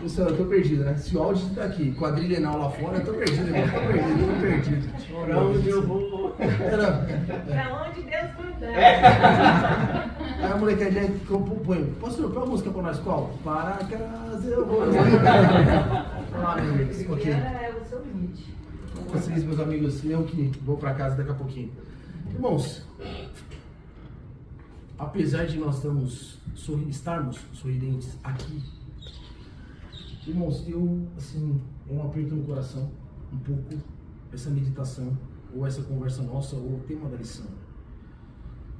Pessoal, eu tô perdido, né? Se o áudio tá aqui, quadrilhenal lá fora, eu tô perdido, irmão. Tô perdido. Pra onde eu vou? Pra onde Deus mandar. Aí a molecadinha compõe. Pastor, qual a música pra nós? Qual? Para casa eu vou. Olá, meus amigos. Ok. É o seu limite. Com vocês, meus amigos, eu que vou pra casa daqui a pouquinho. Irmãos, apesar de nós estarmos sorridentes aqui, irmãos, eu, assim, é um aperto no coração, um pouco, essa meditação, ou essa conversa nossa, ou o tema da lição.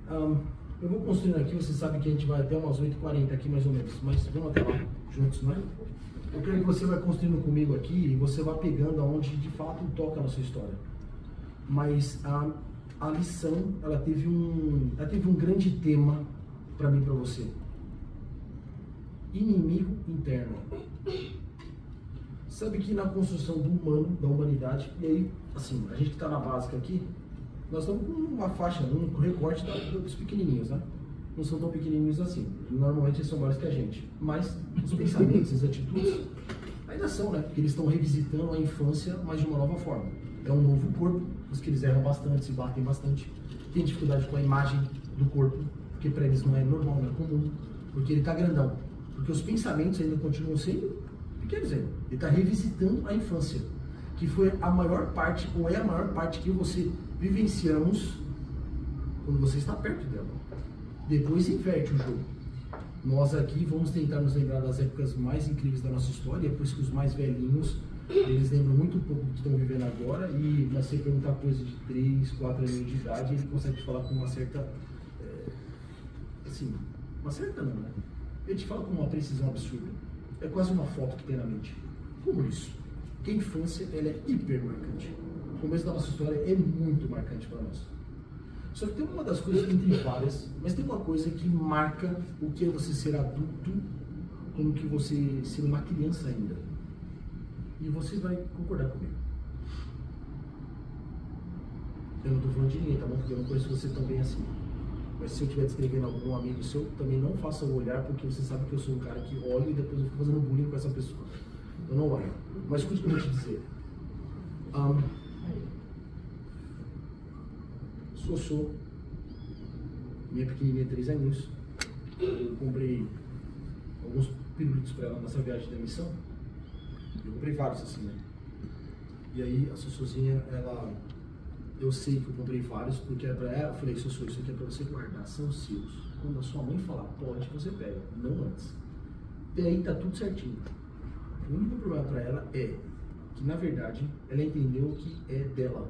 Eu vou construindo aqui, você sabe que a gente vai até umas 8h40 aqui, mais ou menos, mas vamos até lá, juntos, não é? Eu quero que você vai construindo comigo aqui e você vai pegando aonde de fato toca a nossa história. Mas a lição, ela teve um grande tema para mim e para você. Inimigo interno. Sabe que na construção do humano, da humanidade, e aí, assim, a gente que está na básica aqui, nós estamos com uma faixa, um recorte dos pequenininhos, né? Não são tão pequenininhos assim. Normalmente eles são maiores que a gente. Mas os pensamentos, as atitudes, ainda são, né? Porque eles estão revisitando a infância, mas de uma nova forma. É um novo corpo, os que eles erram bastante, se batem bastante. Tem dificuldade com a imagem do corpo, porque para eles não é normal, não é comum. Porque ele está grandão. Porque os pensamentos ainda continuam sendo pequenos ainda. Ele está revisitando a infância, que foi a maior parte, ou é a maior parte que você vivenciamos quando você está perto dela. Depois inverte o jogo. Nós aqui vamos tentar nos lembrar das épocas mais incríveis da nossa história, por isso que os mais velhinhos, eles lembram muito pouco do que estão vivendo agora, e mas você perguntar coisa de 3, 4 anos de idade, ele consegue te falar com uma certa, assim, uma certa não, né? Ele te fala com uma precisão absurda. É quase uma foto que tem na mente. Como isso? Porque a infância, ela é hiper marcante. O começo da nossa história é muito marcante para nós. Só que tem uma das coisas, entre várias, mas tem uma coisa que marca o que é você ser adulto, como que você ser uma criança ainda. E você vai concordar comigo. Eu não estou falando de ninguém, tá bom? Porque eu não conheço você tão bem assim. Mas se eu estiver descrevendo algum amigo seu, também não faça o olhar, porque você sabe que eu sou um cara que olha e depois eu fico fazendo bullying com essa pessoa. Eu não olho. Mas escute o que eu vou te dizer. Sossô, minha pequenininha, 3 aninhos, eu comprei alguns pirulitos para ela nessa viagem da missão. Eu comprei vários assim, né? E aí a Sossôzinha, eu sei que eu comprei vários porque era para ela. Eu falei: Sossô, isso aqui é para você guardar, são seus. Quando a sua mãe falar pode, você pega, não antes. E aí tá tudo certinho. O único problema para ela é que, na verdade, ela entendeu que é dela.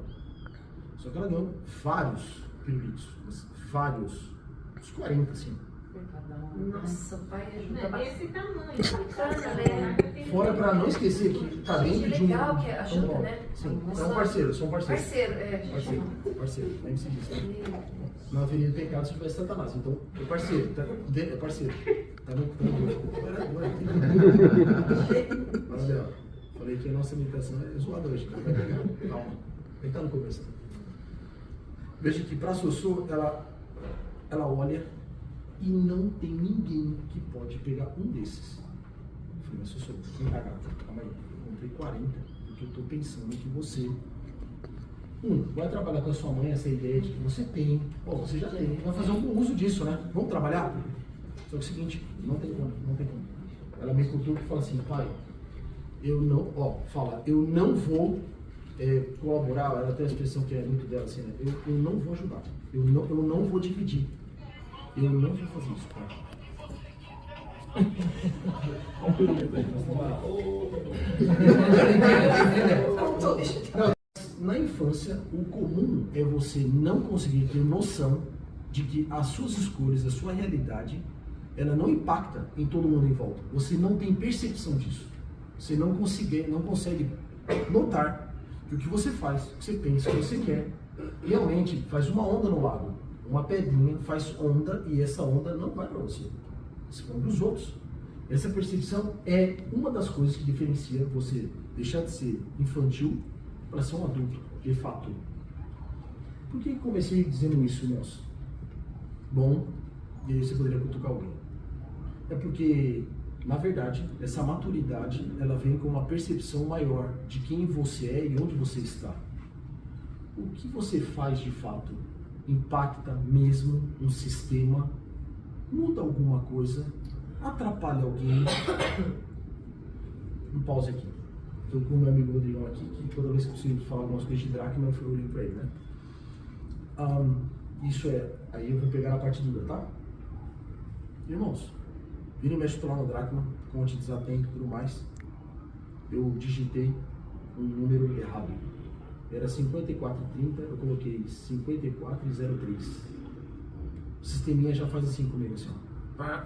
Só que ela ganhou vários pirulitos, vários, uns 40 assim. Nossa, o pai ajuda Desse bastante. tamanho. Fora para não esquecer que tá dentro de um. Legal que ajuda, né? Sim, é um parceiro, são parceiros. Parceiro, Parceiro, lembre-se disso. Né? Na avenida do pecado se tivesse Satanás, então é parceiro, tá? É parceiro. Tá no. Olha, falei que a nossa meditação é zoada hoje, cara. Vai pegar, calma. Ele tá no começo. Veja que para Sossô, ela olha e não tem ninguém que pode pegar um desses. Eu falei: mas Sossô, vem cá, gata, calma aí. Eu comprei 40, porque eu tô pensando que você, vai trabalhar com a sua mãe essa ideia de que você tem, você já tem, vai fazer algum uso disso, né? Vamos trabalhar? Só que é o seguinte, não tem como. Ela me cutuca e fala assim: pai, eu não vou colaborar. Ela tem a expressão que é muito dela assim, né? Eu não vou ajudar, eu não vou dividir, eu não vou fazer isso, pai. Na infância, o comum é você não conseguir ter noção de que as suas escolhas, a sua realidade, ela não impacta em todo mundo em volta. Você não tem percepção disso. Você não consegue notar que o que você faz, o que você pensa, o que você quer, realmente faz uma onda no lago. Uma pedrinha faz onda e essa onda não vai para você. Você vai para os outros. Essa percepção é uma das coisas que diferencia você deixar de ser infantil para ser um adulto, de fato. Por que comecei dizendo isso, irmãos? Bom, e aí você poderia cutucar alguém. É porque Na verdade, essa maturidade, ela vem com uma percepção maior de quem você é e onde você está. O que você faz de fato impacta mesmo um sistema, muda alguma coisa, atrapalha alguém. Um pause aqui. Estou com o meu amigo Rodrigão aqui, que toda vez que eu preciso falar algumas coisas de Drachma, eu olho para ele, né? Isso é, aí eu vou pegar a parte dura, tá? Irmãos, vira e mexe, estou lá no Drachma, conte desatento e tudo mais. Eu digitei um número errado. Era 54,30, eu coloquei 54,03. O sisteminha já faz assim comigo, assim, ó.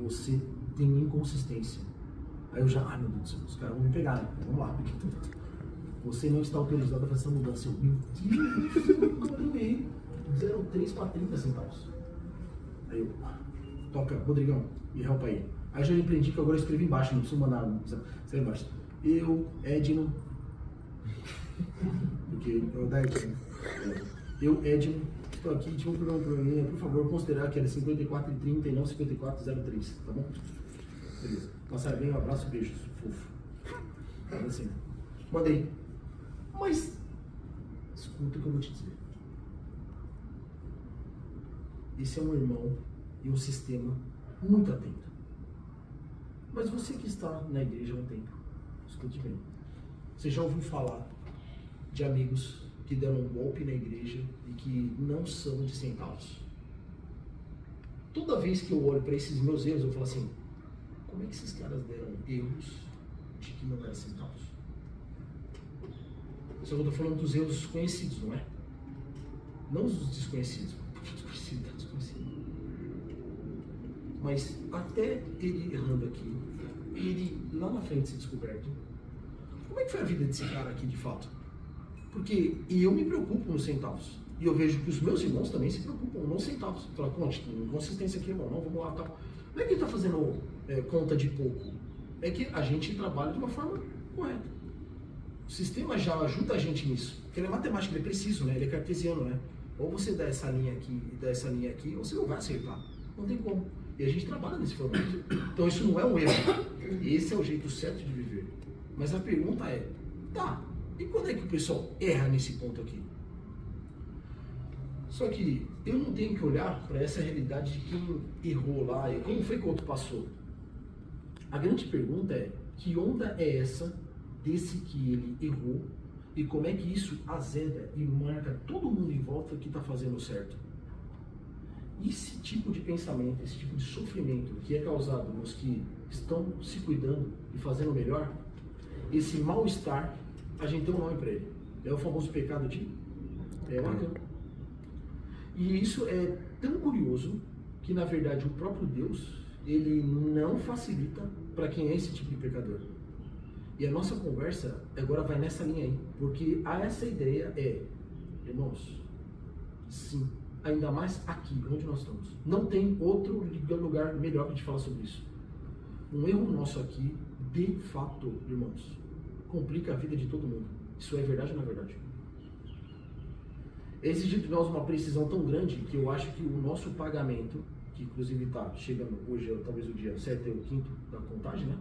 Você tem inconsistência. Aí eu já, ai meu Deus do céu, os caras vão me pegar, né? Vamos lá. Você não está autorizado a fazer essa mudança. Eu, meu Deus, eu errei 0,3 para 30 centavos. Aí eu, toca, Rodrigão, me helpa aí. Aí eu já empreendi que agora eu escrevi embaixo, não preciso mandar, escreve embaixo. Eu, Edno, porque eu da Edno. Eu, Edno, estou aqui, tinha um problema, por favor, considerar que era 54,30 e não 54,03, tá bom? Beleza. Nossa, bem, um abraço, beijos, fofo. Assim, mandei. Mas, escuta o que eu vou te dizer. Esse é um irmão e um sistema muito atento. Mas você que está na igreja há um tempo, escute bem. Você já ouviu falar de amigos que deram um golpe na igreja e que não são de centavos? Toda vez que eu olho para esses meus erros, eu falo assim, como é que esses caras deram erros de que não eram centavos? Só que eu estou falando dos erros conhecidos, não é? Não os desconhecidos. Porque desconhecido está desconhecido. Mas até ele errando aqui, ele lá na frente ser descoberto, como é que foi a vida desse cara aqui de fato? Porque eu me preocupo nos centavos. E eu vejo que os meus irmãos também se preocupam nos centavos. Fala, Conte, tem inconsistência aqui, irmão, não, vamos lá, tal. Não é que ele está fazendo conta de pouco. É que a gente trabalha de uma forma correta. O sistema já ajuda a gente nisso. Porque ele é matemático, ele é preciso, né? Ele é cartesiano, né? Ou você dá essa linha aqui e dá essa linha aqui, ou você não vai acertar. Não tem como. E a gente trabalha nesse formato. Então isso não é um erro. Esse é o jeito certo de viver. Mas a pergunta é, tá, e quando é que o pessoal erra nesse ponto aqui? Só que eu não tenho que olhar para essa realidade de quem errou lá e como foi que o outro passou. A grande pergunta é, que onda é essa desse que ele errou e como é que isso azeda e marca todo mundo em volta que está fazendo certo? Esse tipo de pensamento, esse tipo de sofrimento que é causado nos que estão se cuidando e fazendo melhor, esse mal-estar, a gente tem um nome para ele. É o famoso pecado de Acã. E isso é tão curioso que, na verdade, o próprio Deus, ele não facilita para quem é esse tipo de pecador. E a nossa conversa agora vai nessa linha aí, porque essa ideia é, irmãos, sim, ainda mais aqui, onde nós estamos. Não tem outro lugar melhor para a gente falar sobre isso. Um erro nosso aqui, de fato, irmãos, complica a vida de todo mundo. Isso é verdade ou não é verdade? É exigido de nós uma precisão tão grande que eu acho que o nosso pagamento, que inclusive está chegando hoje, talvez o dia 7 ou 5 da contagem, né?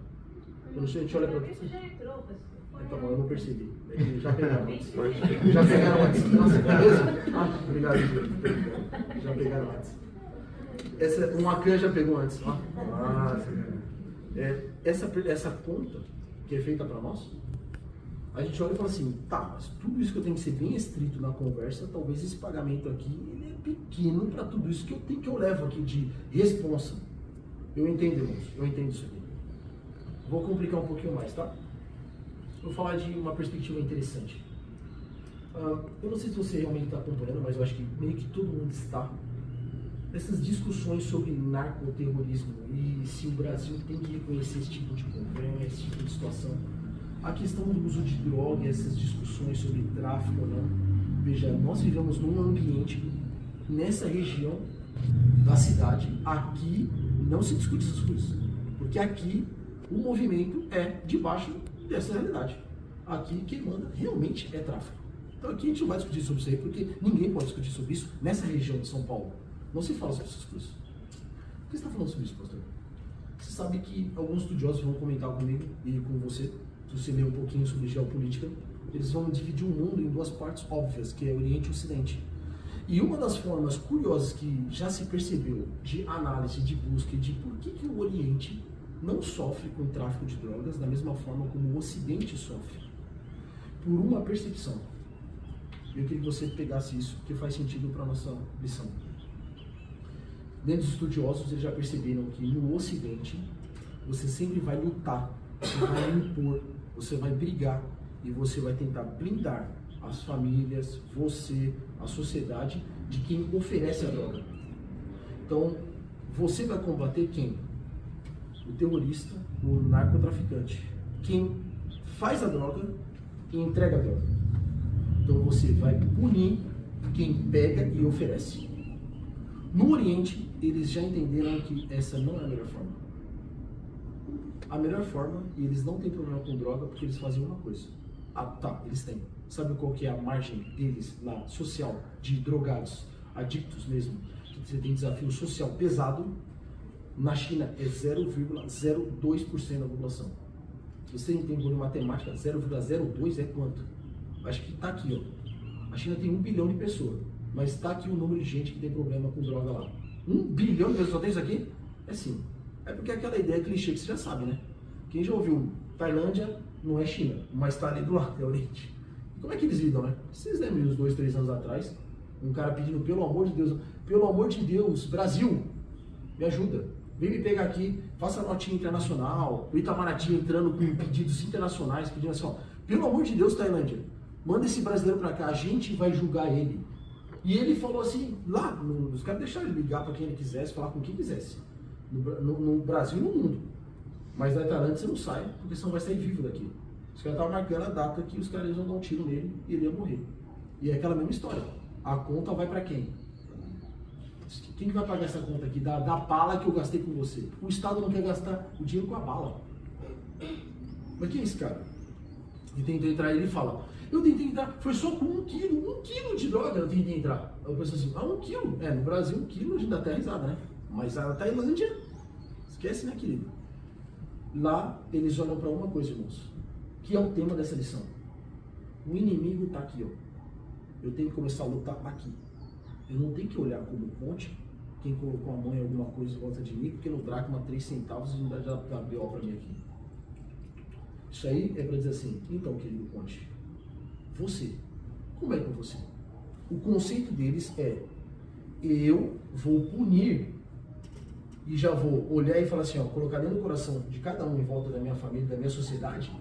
Eu não sei, a gente olha para... Isso já entrou, pessoal. Então, eu não percebi. Já pegaram antes. Já pegaram antes. Nossa, beleza? Ah, obrigado. Já pegaram antes. Um Acã já pegou antes. Essa conta que é feita para nós, a gente olha e fala assim, tá, mas tudo isso que eu tenho que ser bem estrito na conversa, talvez esse pagamento aqui ele é pequeno para tudo isso que eu levo aqui de responsa. Eu entendo, irmãos, eu entendo isso aqui. Vou complicar um pouquinho mais, tá? Vou falar de uma perspectiva interessante. Eu não sei se você realmente está acompanhando, mas eu acho que meio que todo mundo está. Essas discussões sobre narcoterrorismo e se o Brasil tem que reconhecer esse tipo de convênio, esse tipo de situação. A questão do uso de droga, essas discussões sobre tráfico ou não. Veja, nós vivemos num ambiente, nessa região da cidade, aqui não se discute essas coisas. Porque aqui o movimento é debaixo dessa realidade. Aqui quem manda realmente é tráfico. Então aqui a gente não vai discutir sobre isso aí, porque ninguém pode discutir sobre isso nessa região de São Paulo. Não se fala sobre essas coisas. Por que você está falando sobre isso, pastor? Você sabe que alguns estudiosos vão comentar comigo e com você, se você ler um pouquinho sobre geopolítica, eles vão dividir o mundo em duas partes óbvias, que é Oriente e Ocidente. E uma das formas curiosas que já se percebeu de análise, de busca, de por que o Oriente não sofre com o tráfico de drogas da mesma forma como o Ocidente sofre, por uma percepção. Eu queria que você pegasse isso, que faz sentido para a nossa lição. Dentro dos estudiosos, eles já perceberam que no Ocidente, você sempre vai lutar, você vai impor, você vai brigar e você vai tentar blindar as famílias, você, a sociedade, de quem oferece a droga. Então, você vai combater quem? O terrorista, o narcotraficante. Quem faz a droga e entrega a droga. Então, você vai punir quem pega e oferece. No Oriente, eles já entenderam que essa não é a melhor forma. A melhor forma, e eles não têm problema com droga, porque eles fazem uma coisa. Ah, tá, eles têm. Sabe qual que é a margem deles na social, de drogados, adictos mesmo, que você tem desafio social pesado? Na China é 0,02% da população. Você entende por matemática, 0,02 é quanto? Acho que está aqui, ó. A China tem 1 bilhão de pessoas, mas está aqui o número de gente que tem problema com droga lá. 1 bilhão de pessoas só tem isso aqui? É sim. É porque aquela ideia clichê que você já sabe, né? Quem já ouviu Tailândia não é China, mas está ali do lado, é Oriente. Como é que eles lidam, né? Vocês lembram uns 2, 3 anos atrás, um cara pedindo, pelo amor de Deus, Brasil, me ajuda. Vem me pegar aqui, faça notinha internacional, o Itamaraty entrando com pedidos internacionais, pedindo assim, ó, pelo amor de Deus, Tailândia, manda esse brasileiro pra cá, a gente vai julgar ele. E ele falou assim, lá, os caras deixaram ele ligar pra quem ele quisesse, falar com quem quisesse. No Brasil e no mundo. Mas da Tailândia você não sai, porque você não vai sair vivo daqui. Os caras estavam marcando a data que os caras iam dar um tiro nele e ele ia morrer. E é aquela mesma história. A conta vai pra quem? Quem que vai pagar essa conta aqui? Da bala que eu gastei com você. O Estado não quer gastar o dinheiro com a bala. Mas quem é esse cara? Ele tentou entrar e ele fala, eu tentei entrar, foi só com 1 quilo de droga eu tentei entrar. Eu penso assim, 1 quilo? É, no Brasil 1 quilo a gente dá até risada, né? Mas a Tailândia, esquece, né, querido? Lá eles olham para uma coisa, irmãos, que é o tema dessa lição. O inimigo está aqui, ó. Eu tenho que começar a lutar aqui. Eu não tenho que olhar como ponte, quem colocou a mão em alguma coisa em volta de mim, porque no dracma 3 centavos não dá BO para mim aqui. Isso aí é para dizer assim, então, querido ponte, você, como é com você? O conceito deles é, eu vou punir e já vou olhar e falar assim, ó, colocar dentro do coração de cada um em volta da minha família, da minha sociedade,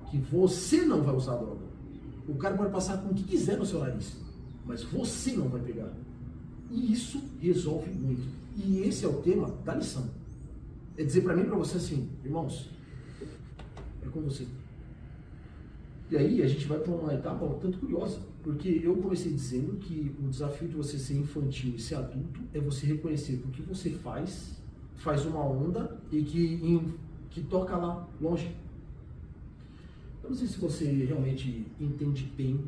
que você não vai usar droga. O cara pode passar com o que quiser no seu nariz, mas você não vai pegar. E isso resolve muito. E esse é o tema da lição. É dizer para mim e para você assim, irmãos, é com você. E aí a gente vai para uma etapa um tanto curiosa, porque eu comecei dizendo que o desafio de você ser infantil e ser adulto é você reconhecer que o que você faz uma onda e que toca lá longe. Eu não sei se você realmente entende bem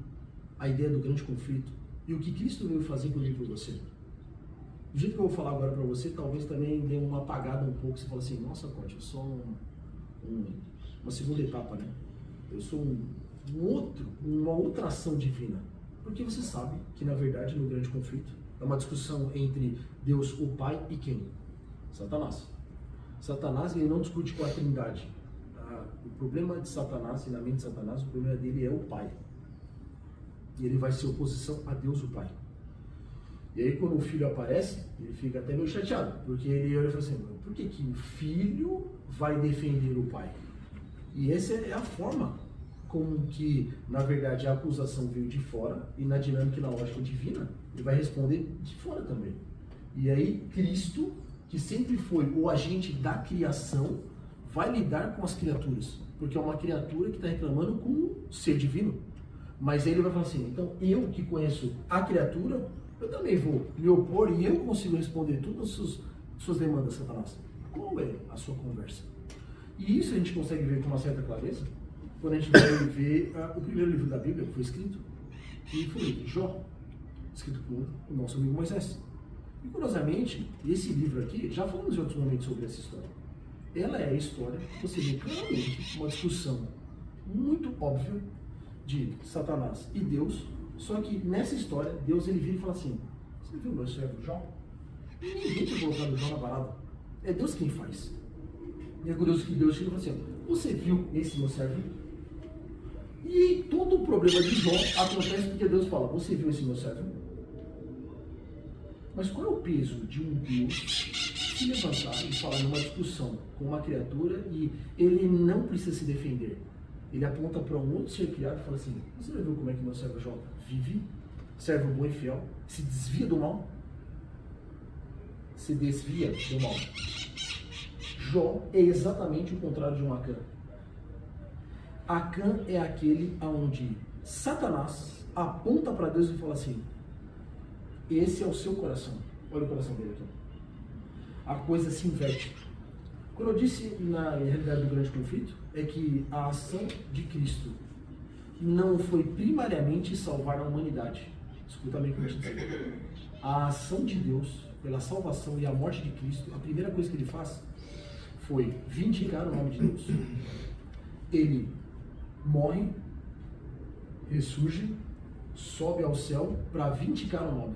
a ideia do grande conflito e o que Cristo veio fazer por mim por você. Do jeito que eu vou falar agora para você, talvez também dê uma apagada um pouco, você fala assim, nossa, Conte, eu sou uma segunda etapa, né? Eu sou uma outra ação divina. Porque você sabe que, na verdade, no grande conflito, é uma discussão entre Deus, o Pai, e quem? Satanás. Satanás, ele não discute com a Trindade. O problema de Satanás, e na mente de Satanás, o problema dele é o Pai. E ele vai ser oposição a Deus, o Pai. E aí, quando o filho aparece, ele fica até meio chateado, porque ele olha e fala assim, por que o filho vai defender o pai? E essa é a forma como que, na verdade, a acusação veio de fora, e na dinâmica e na lógica divina, ele vai responder de fora também. E aí, Cristo, que sempre foi o agente da criação, vai lidar com as criaturas, porque é uma criatura que está reclamando com o ser divino. Mas aí ele vai falar assim, então eu que conheço a criatura, eu também vou me opor e eu consigo responder todas as suas demandas, Satanás. Qual é a sua conversa? E isso a gente consegue ver com uma certa clareza quando a gente vai ver o primeiro livro da Bíblia que foi escrito, e foi Jó, escrito por o nosso amigo Moisés. E curiosamente, esse livro aqui, já falamos em outros momentos sobre essa história, ela é a história, você vê claramente uma discussão muito óbvia de Satanás e Deus, só que nessa história, Deus ele vira e fala assim, você viu o meu servo Jó? Ninguém tinha colocado Jó na parada, é Deus quem faz. E é curioso que Deus chega e fala assim, você viu esse meu servo? E todo o problema de Jó acontece porque Deus fala, você viu esse meu servo? Mas qual é o peso de um Deus se levantar e falar numa discussão com uma criatura e ele não precisa se defender? Ele aponta para um outro ser criado e fala assim, você já viu como é que meu servo Jó vive? Servo bom e fiel, se desvia do mal? Se desvia do mal. Jó é exatamente o contrário de um Acã. Acã é aquele onde Satanás aponta para Deus e fala assim, esse é o seu coração. Olha o coração dele aqui. A coisa se inverte. Quando eu disse na realidade do grande conflito, é que a ação de Cristo não foi primariamente salvar a humanidade. Escuta bem o que eu te dizer. A ação de Deus, pela salvação e a morte de Cristo, a primeira coisa que ele faz foi vindicar o nome de Deus. Ele morre, ressurge, sobe ao céu para vindicar o nome.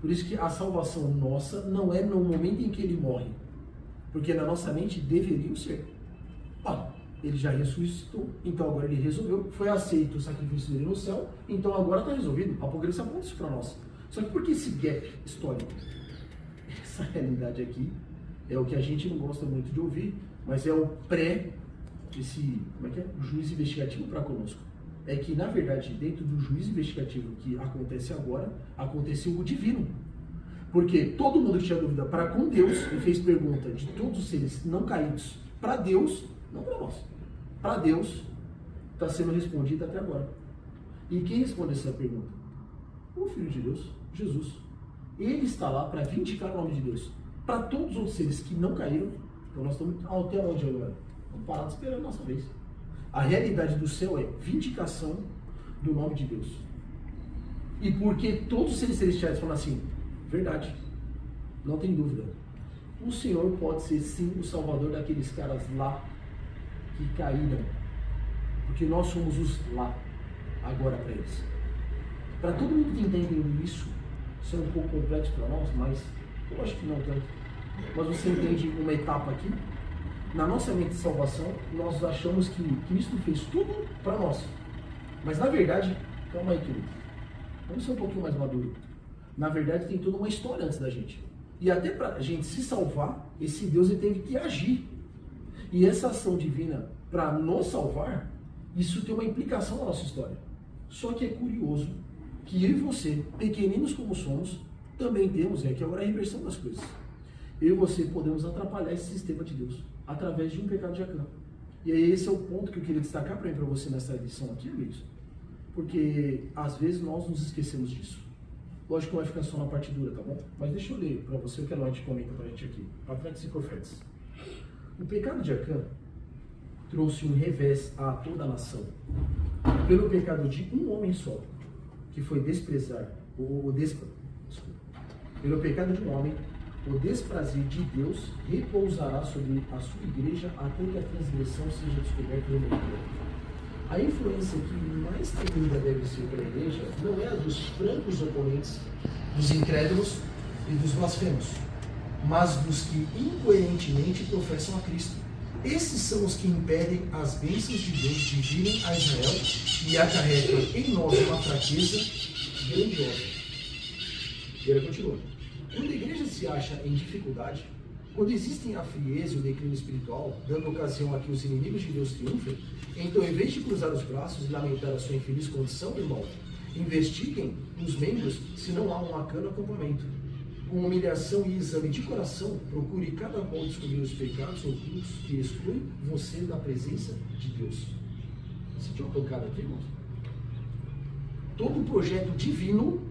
Por isso que a salvação nossa não é no momento em que ele morre, porque na nossa mente deveria ser. Ele já ressuscitou, então agora ele resolveu, foi aceito o sacrifício dele no céu, então agora está resolvido. A Apocalipse aponta isso para nós. Só que por que esse gap histórico? Essa realidade aqui é o que a gente não gosta muito de ouvir, mas é o o juízo investigativo para conosco. É que, na verdade, dentro do juízo investigativo que acontece agora, aconteceu o divino. Porque todo mundo que tinha dúvida para com Deus, ele fez pergunta de todos os seres não caídos para Deus, não para nós. Para Deus, está sendo respondida até agora. E quem responde essa pergunta? O Filho de Deus, Jesus. Ele está lá para vindicar o nome de Deus. Para todos os outros seres que não caíram, então nós estamos até onde agora? Estamos parados esperando a nossa vez. A realidade do céu é vindicação do nome de Deus. E porque todos os seres celestiais falam assim, verdade, não tem dúvida. O Senhor pode ser sim o salvador daqueles caras lá que caíram. Porque nós somos os lá, agora para eles. Para todo mundo que entende isso é um pouco complexo para nós, mas eu acho que não tanto. Mas você entende uma etapa aqui? Na nossa mente de salvação, nós achamos que Cristo fez tudo para nós. Mas na verdade, calma aí, querido. Vamos ser um pouquinho mais maduro. Na verdade, tem toda uma história antes da gente. E até para a gente se salvar, esse Deus ele teve que agir. E essa ação divina, para nos salvar, isso tem uma implicação na nossa história. Só que é curioso que eu e você, pequeninos como somos, também temos, e aqui agora é a inversão das coisas. Eu e você podemos atrapalhar esse sistema de Deus através de um pecado de Acã. E aí esse é o ponto que eu queria destacar para você nessa lição aqui, amigos. Porque às vezes nós nos esquecemos disso. Lógico que não vai ficar só na parte dura, tá bom? Mas deixa eu ler para você o que a Noite comenta para a gente aqui. Patriarcas e Profetas. O pecado de Acã trouxe um revés a toda a nação. Pelo pecado de um homem só, que foi desprezar, pelo pecado de um homem, o desprazer de Deus repousará sobre a sua igreja até que a transgressão seja descoberta e removida. A influência que mais temida deve ser para a igreja não é a dos francos oponentes, dos incrédulos e dos blasfemos, mas dos que incoerentemente professam a Cristo. Esses são os que impedem as bênçãos de Deus de virem a Israel e acarretam em nós uma fraqueza grandiosa. E ele continua. Quando a igreja se acha em dificuldade, quando existem a frieza e o declínio espiritual, dando ocasião a que os inimigos de Deus triunfem, então, em vez de cruzar os braços e lamentar a sua infeliz condição, irmão, investiguem os membros se não há um Acã no acampamento. Com humilhação e exame de coração, procure cada qual descobrir os pecados ocultos que excluem você da presença de Deus. Sentiu uma pancada aqui, irmãos? Todo projeto divino,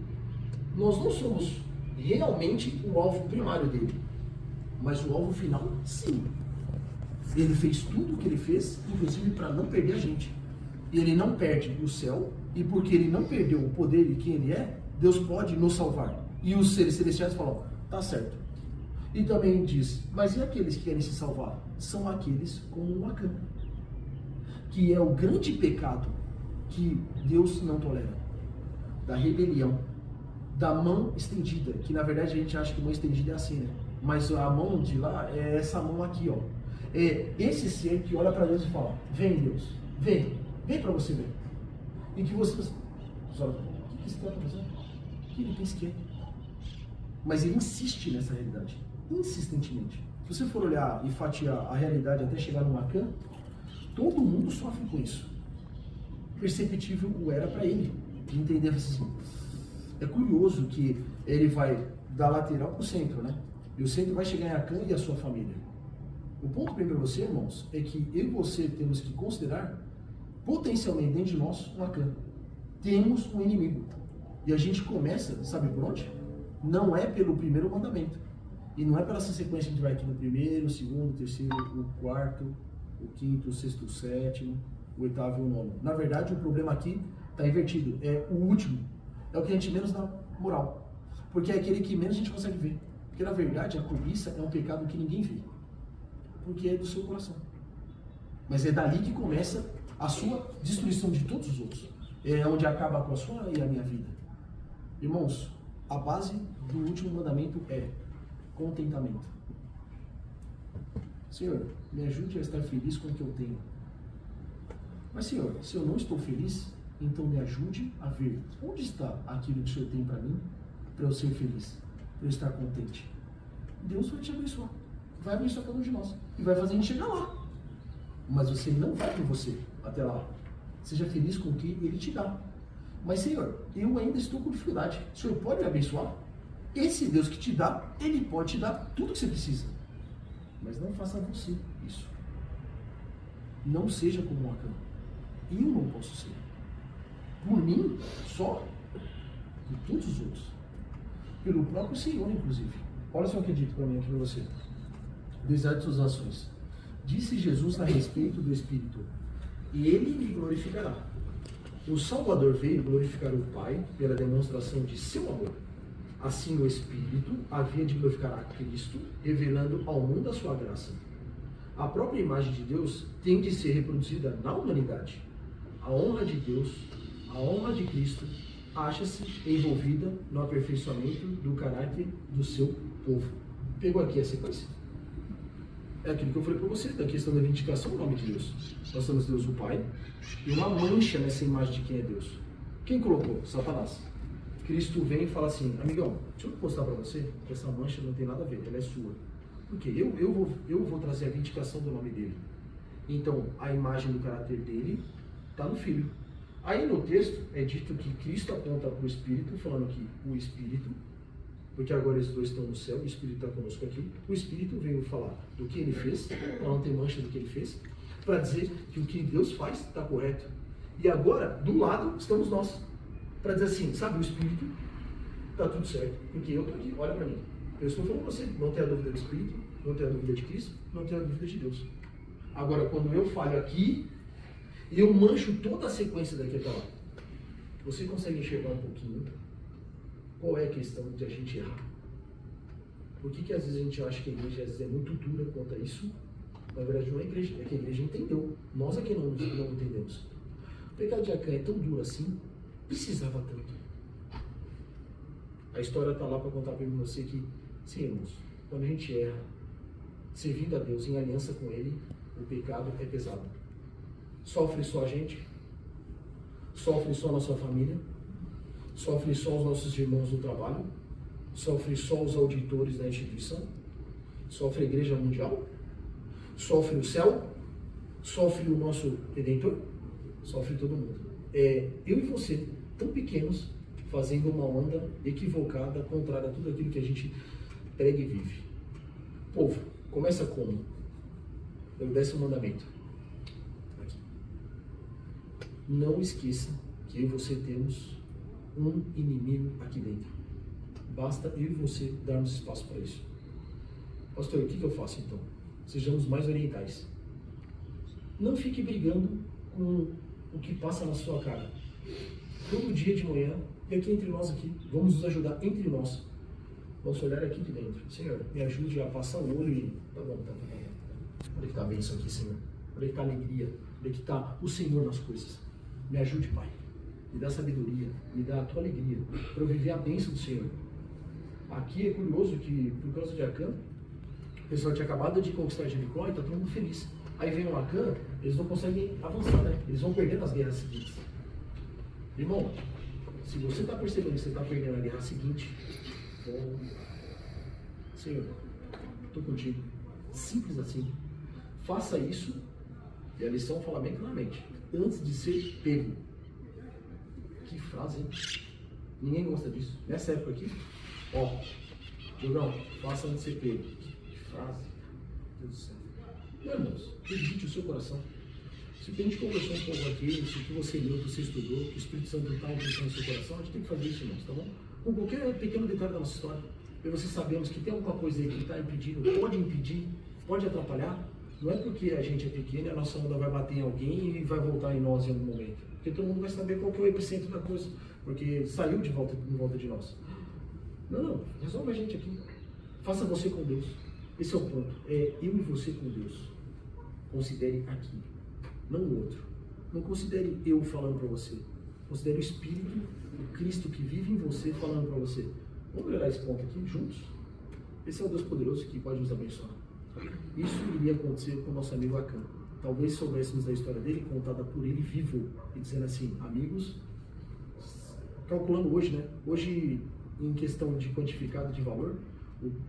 nós não somos realmente o alvo primário dele, mas o alvo final, sim. Ele fez tudo o que ele fez, inclusive para não perder a gente. E ele não perde o céu, e porque ele não perdeu o poder de quem ele é, Deus pode nos salvar. E os seres celestiais falam, tá certo. E também diz, mas e aqueles que querem se salvar? São aqueles como um Acã, que é o grande pecado que Deus não tolera, da rebelião, da mão estendida, que na verdade a gente acha que mão estendida é assim, né? Mas a mão de lá é essa mão aqui, ó. É esse ser que olha para Deus e fala, vem Deus, vem para você ver. E que você, o que esse cara está fazendo? O que ele pensa que é? Mas ele insiste nessa realidade, insistentemente. Se você for olhar e fatiar a realidade até chegar no Acã, todo mundo sofre com isso. Perceptível o era para ele, de entender assim. É curioso que ele vai da lateral para o centro, né? E o centro vai chegar em Acã e a sua família. O ponto bem para você, irmãos, é que eu e você temos que considerar potencialmente dentro de nós um Acã. Temos um inimigo. E a gente começa, sabe por onde? Não é pelo primeiro mandamento. E não é pela essa sequência que a gente vai aqui no primeiro, o segundo, o terceiro, o quarto, o quinto, o sexto, o sétimo, o oitavo e o nono. Na verdade, o problema aqui está invertido. É o último. É o que a gente menos dá moral. Porque é aquele que menos a gente consegue ver. Porque na verdade a cobiça é um pecado que ninguém vê. Porque é do seu coração. Mas é dali que começa a sua destruição de todos os outros. É onde acaba com a sua e a minha vida. Irmãos, a base do último mandamento é contentamento. Senhor, me ajude a estar feliz com o que eu tenho. Mas Senhor, se eu não estou feliz, então me ajude a ver onde está aquilo que o Senhor tem para mim, para eu ser feliz, para eu estar contente. Deus vai te abençoar. Vai abençoar cada um de nós. E vai fazer a gente chegar lá. Mas você não vai por você até lá. Seja feliz com o que Ele te dá. Mas Senhor, eu ainda estou com dificuldade. O Senhor pode me abençoar? Esse Deus que te dá, Ele pode te dar tudo que você precisa. Mas não faça você isso. Não seja como um Acã. Eu não posso ser. Por mim, só. Por todos os outros. Pelo próprio Senhor, inclusive. Olha só o que é dito para mim aqui para você. Desejar de suas ações. Disse Jesus a respeito do Espírito, e Ele me glorificará. O Salvador veio glorificar o Pai pela demonstração de seu amor. Assim o Espírito havia de glorificar a Cristo, revelando ao mundo a sua graça. A própria imagem de Deus tem de ser reproduzida na humanidade. A honra de Deus, a honra de Cristo, acha-se envolvida no aperfeiçoamento do caráter do seu povo. Pegou aqui a sequência? É aquilo que eu falei para você, da questão da vindicação do nome de Deus. Nós temos Deus o Pai e uma mancha nessa imagem de quem é Deus. Quem colocou? Satanás. Cristo vem e fala assim, amigão, deixa eu postar para você que essa mancha não tem nada a ver, ela é sua. Porque eu vou trazer a vindicação do nome dele. Então, a imagem do caráter dele está no Filho. Aí no texto é dito que Cristo aponta para o Espírito, falando que o Espírito, porque agora esses dois estão no céu, o Espírito está conosco aqui, o Espírito veio falar do que ele fez, para não ter mancha do que ele fez, para dizer que o que Deus faz está correto. E agora, do lado, estamos nós, para dizer assim, sabe, o Espírito está tudo certo, porque eu estou aqui, olha para mim. Eu estou falando para você, não tenha dúvida do Espírito, não tenha dúvida de Cristo, não tenha dúvida de Deus. Agora, quando eu falho aqui, eu mancho toda a sequência daqui até lá. Você consegue enxergar um pouquinho qual é a questão de a gente errar? Por que às vezes a gente acha que a igreja às vezes é muito dura quanto a isso? Na verdade não é a igreja, é que a igreja entendeu. Nós é que não entendemos. O pecado de Acã é tão duro assim, precisava tanto. A história está lá para contar para você que, sim, irmãos, quando a gente erra, servindo a Deus em aliança com Ele, o pecado é pesado. Sofre só a gente, sofre só a nossa família, sofre só os nossos irmãos no trabalho, sofre só os auditores da instituição, sofre a igreja mundial, sofre o céu, sofre o nosso Redentor, sofre todo mundo. É eu e você, tão pequenos, fazendo uma onda equivocada, contrária a tudo aquilo que a gente prega e vive. Povo, começa como? Pelo 10º mandamento. Aqui. Não esqueça que eu e você temos um inimigo aqui dentro. Basta eu e você darmos espaço para isso. Pastor, o que eu faço então? Sejamos mais orientais. Não fique brigando com o que passa na sua cara. Todo dia de manhã, e aqui entre nós aqui, vamos nos ajudar entre nós. Nosso olhar aqui de dentro. Senhor, me ajude a passar o olho e... Tá bom. Olha que está a bênção aqui, Senhor. Olha que está a alegria. Olha que está o Senhor nas coisas. Me ajude, Pai. Me dá sabedoria. Me dá a tua alegria. Para eu viver a bênção do Senhor. Aqui é curioso que, por causa de Acã, o pessoal tinha acabado de conquistar Jericó e está todo mundo feliz. Aí vem o Acã, eles não conseguem avançar, né? Eles vão perder nas guerras seguintes. Irmão, se você está percebendo que você está perdendo a guerra seguinte, então, Senhor, estou contigo. Simples assim. Faça isso, e a lição fala bem claramente, antes de ser pego. Que frase, hein? Ninguém gosta disso. Nessa época aqui, ó, Diogão, faça antes de ser pego. Que frase. Deus do céu. Meu irmãos, medite o seu coração. Se a gente conversou um pouco aqui, se o que você leu, o que você estudou, que o Espírito Santo está impressando no seu coração, a gente tem que fazer isso, irmãos, tá bom? Com qualquer pequeno detalhe da nossa história, e você sabemos que tem alguma coisa aí que está impedindo, pode impedir, pode atrapalhar, não é porque a gente é pequeno e a nossa onda vai bater em alguém e vai voltar em nós em algum momento. Porque todo mundo vai saber qual que é o epicentro da coisa, porque saiu de volta em volta de nós. Não, resolve a gente aqui. Faça você com Deus. Esse é o ponto. É eu e você com Deus. Considere aqui, não o outro. Não considere eu falando para você. Considere o Espírito, o Cristo que vive em você falando para você. Vamos melhorar esse ponto aqui juntos? Esse é o Deus poderoso que pode nos abençoar. Isso iria acontecer com o nosso amigo Acã. Talvez soubéssemos da história dele, contada por ele vivo, e dizendo assim, amigos, calculando hoje, né? Hoje, em questão de quantificado de valor,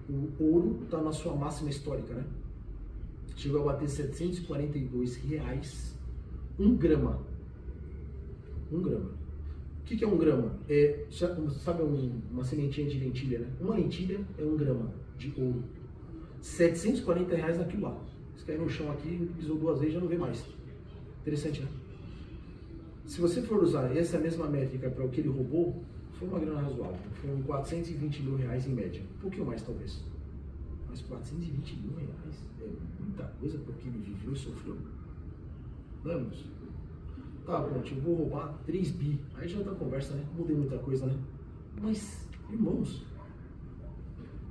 o ouro está na sua máxima histórica, né? Chegou a bater R$742, 1 grama. 1 grama. O que é 1 grama? Sabe uma sementinha de lentilha, né? Uma lentilha é 1 grama de ouro. R$740 naquilo lá. Se cair no chão aqui, pisou 2 vezes, já não vê mais. Interessante, né? Se você for usar essa mesma métrica para o que ele roubou, foi uma grana razoável. Foram R$420 mil em média. Um pouquinho mais, talvez. Mas R$420 mil é muita coisa para o que ele viveu e sofreu. Vamos? Tá, pronto, eu vou roubar 3 bi. Aí já tá conversa, né? Mudei muita coisa, né? Mas, irmãos,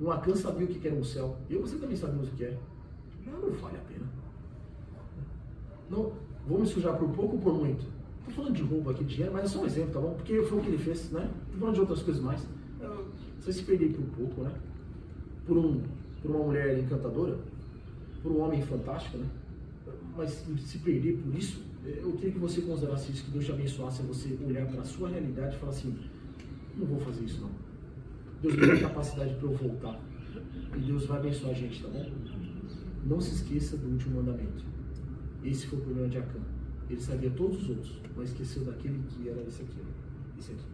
o Acã sabia o que era um céu. Eu e você também sabemos o que é. Não vale a pena. Não, vou me sujar por pouco ou por muito? Tô falando de roubo aqui de dinheiro, mas é só um exemplo, tá bom? Porque foi o que ele fez, né? Tô falando de outras coisas mais. Você se perder por pouco, né? Por uma mulher encantadora, por um homem fantástico, né? Mas se perder por isso, eu queria que você considerasse isso, que Deus te abençoasse a você olhar para a sua realidade e falar assim, não vou fazer isso não. Deus me dá a capacidade para eu voltar. E Deus vai abençoar a gente, tá bom? Não se esqueça do último mandamento. Esse foi o problema de Acã. Ele sabia todos os outros, mas esqueceu daquele que era esse aqui. Esse aqui.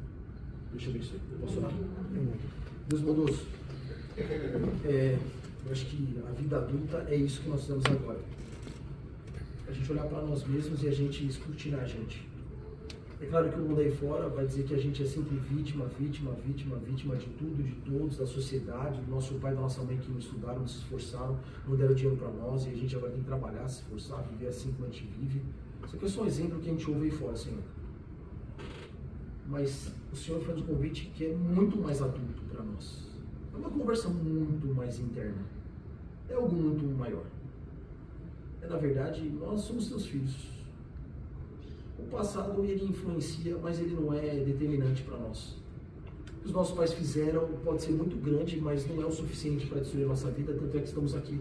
Deus te abençoe. Posso orar? Deus bondoso. Eu acho que a vida adulta é isso que nós fizemos agora. A gente olhar para nós mesmos e a gente escrutinar a gente. É claro que o mundo aí fora vai dizer que a gente é sempre vítima de tudo, de todos, da sociedade, do nosso pai e da nossa mãe que não estudaram, não se esforçaram, não deram dinheiro para nós e a gente agora tem que trabalhar, se esforçar, viver assim como a gente vive. Isso aqui é só um exemplo que a gente ouve aí fora, Senhor. Mas o Senhor faz um convite que é muito mais adulto para nós. É uma conversa muito mais interna. É algo muito maior. Na verdade, nós somos teus filhos. O passado ele influencia, mas ele não é determinante para nós. O que os nossos pais fizeram pode ser muito grande, mas não é o suficiente para destruir a nossa vida, tanto é que estamos aqui.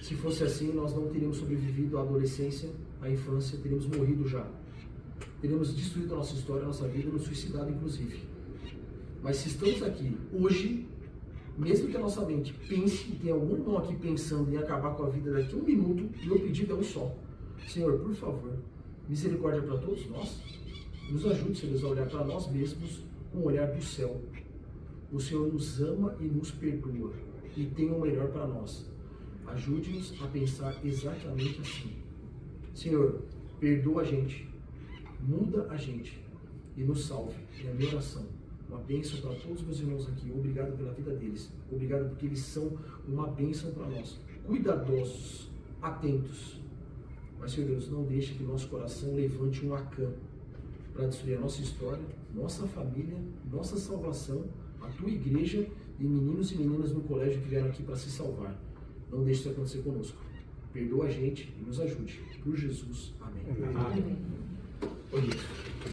Se fosse assim, nós não teríamos sobrevivido à adolescência, à infância, teríamos morrido já. Teríamos destruído a nossa história, a nossa vida, nos suicidado inclusive. Mas se estamos aqui hoje, mesmo que a nossa mente pense, e tem algum irmão aqui pensando em acabar com a vida daqui a 1 minuto, meu pedido é um só. Senhor, por favor, misericórdia para todos nós. Nos ajude, Senhor, a olhar para nós mesmos com o olhar do céu. O Senhor nos ama e nos perdoa e tem o melhor para nós. Ajude-nos a pensar exatamente assim. Senhor, perdoa a gente, muda a gente e nos salve. É a minha oração. Uma bênção para todos os meus irmãos aqui. Obrigado pela vida deles. Obrigado porque eles são uma bênção para nós. Cuidadosos, atentos. Mas, Senhor Deus, não deixe que nosso coração levante um Acã para destruir a nossa história, nossa família, nossa salvação, a tua igreja e meninos e meninas no colégio que vieram aqui para se salvar. Não deixe isso acontecer conosco. Perdoa a gente e nos ajude. Por Jesus. Amém. Amém.